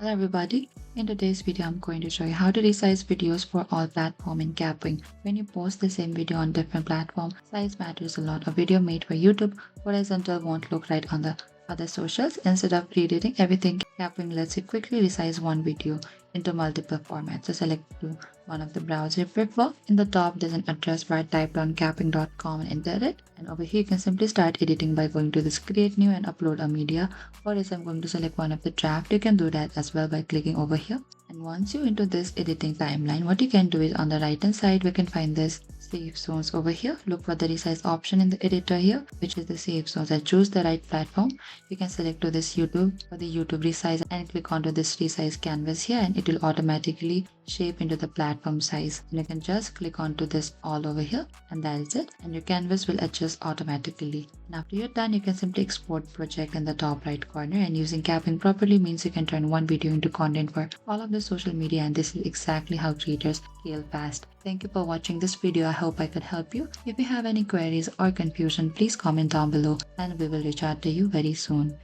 Hello everybody, in today's video I'm going to show you how to resize videos for all platforms in Kapwing. When you post the same video on different platforms, size matters a lot. A video made for YouTube horizontal won't look right on the other socials. Instead of reediting everything, Kapwing lets you quickly resize one video into multiple formats. So select to one of the browser you prefer. In the top there's an address bar, type down kapwing.com and enter it. And over here you can simply start editing by going to this create new and upload a media. Or if I'm going to select one of the draft, you can do that as well by clicking over here. And once you're into this editing timeline, what you can do is on the right hand side we can find this save zones over here. Look for the resize option in the editor here, which is the save zones. I choose the right platform. You can select to this YouTube or the YouTube resize and click onto this resize canvas here, and it will automatically shape into the platform size. And you can just click onto this all over here, and that is it, and your canvas will adjust automatically. And after you're done, you can simply export project in the top right corner, and using Kapwing properly means you can turn one video into content for all of the social media, and this is exactly how creators scale fast. Thank you for watching this video. I hope I could help you. If you have any queries or confusion, please comment down below and we will reach out to you very soon.